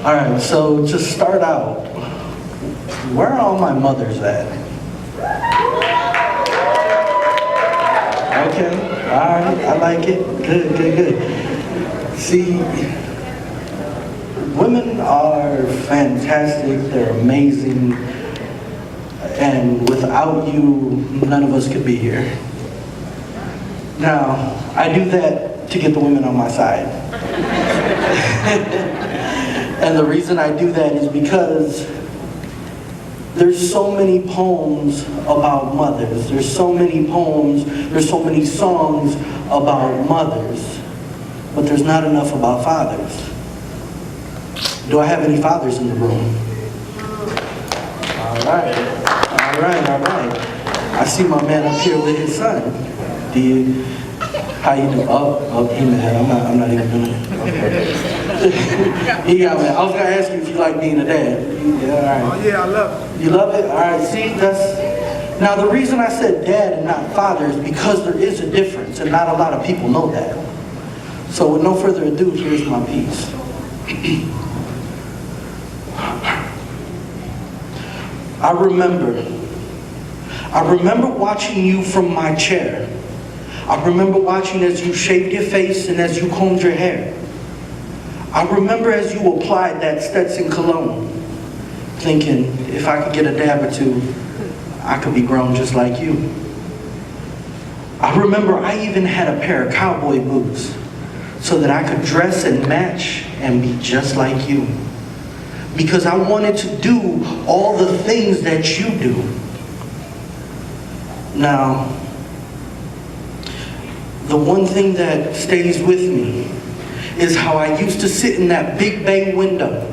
All right, so to start out, where are all my mothers at? Okay, all right, I like it. Good, good, good. See, women are fantastic, they're amazing, and without you, none of us could be here. Now, I do that to get the women on my side. And the reason I do that is because there's so many poems about mothers. There's so many poems, there's so many songs about mothers, but there's not enough about fathers. Do I have any fathers in the room? All right, all right, all right. I see my man up here with his son. Do you, how you doing? Oh, he mad. I'm not even doing it. Okay. He got mad. I was gonna ask you if you like being a dad. Yeah, all right. Oh yeah, I love it. You love it? All right, see, that's... Now, the reason I said dad and not father is because there is a difference, and not a lot of people know that. So with no further ado, here's my piece. I remember watching you from my chair. I remember watching as you shaved your face and as you combed your hair. I remember as you applied that Stetson cologne, thinking if I could get a dab or two, I could be grown just like you. I remember I even had a pair of cowboy boots so that I could dress and match and be just like you. Because I wanted to do all the things that you do. Now, the one thing that stays with me is how I used to sit in that big bay window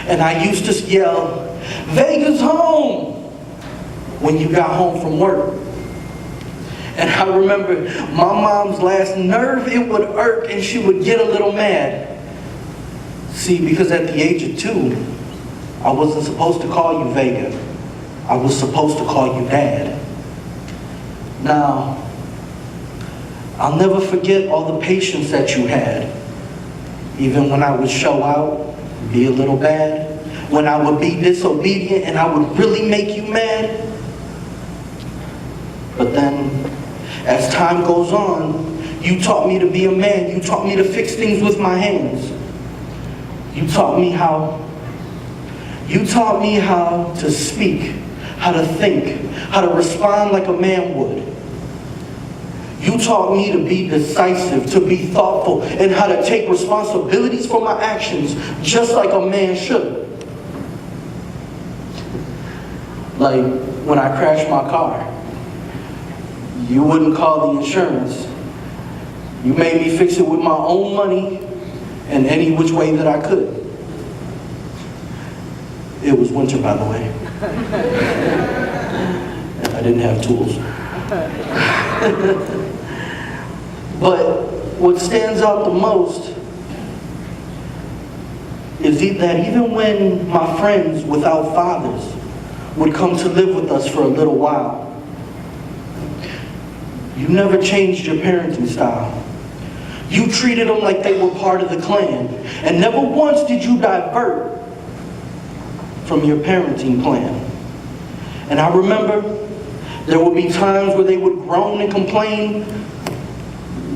and I used to yell, "Vega's home!" when you got home from work. And I remember my mom's last nerve, it would irk and she would get a little mad. See, because at the age of 2, I wasn't supposed to call you Vega. I was supposed to call you Dad. Now, I'll never forget all the patience that you had. Even when I would show out, be a little bad. When I would be disobedient and I would really make you mad. But then, as time goes on, you taught me to be a man. You taught me to fix things with my hands. You taught me how to speak, how to think, how to respond like a man would. You taught me to be decisive, to be thoughtful, and how to take responsibilities for my actions just like a man should. Like when I crashed my car, you wouldn't call the insurance. You made me fix it with my own money and any which way that I could. It was winter, by the way. And I didn't have tools. But what stands out the most is that even when my friends without fathers would come to live with us for a little while, you never changed your parenting style. You treated them like they were part of the clan, and never once did you divert from your parenting plan. And I remember there would be times where they would groan and complain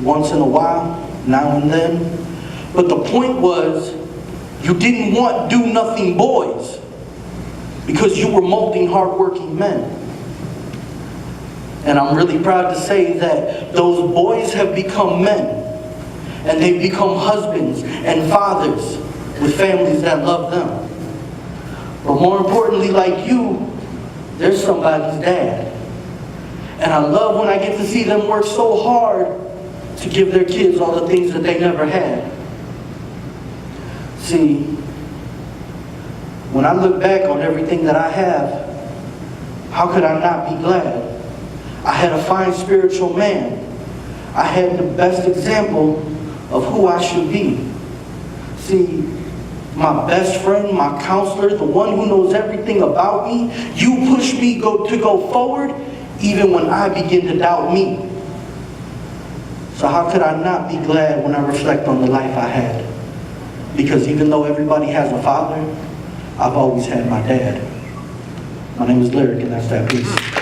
once in a while, now and then. But the point was, you didn't want do-nothing boys because you were molding hard-working men. And I'm really proud to say that those boys have become men, and they've become husbands and fathers with families that love them. But more importantly, like you, they're somebody's dad. And I love when I get to see them work so hard to give their kids all the things that they never had. See, when I look back on everything that I have, how could I not be glad? I had a fine spiritual man. I had the best example of who I should be. See, my best friend, my counselor, the one who knows everything about me, you push me to go forward even when I begin to doubt me. So how could I not be glad when I reflect on the life I had? Because even though everybody has a father, I've always had my dad. My name is Lyric, and that's that piece.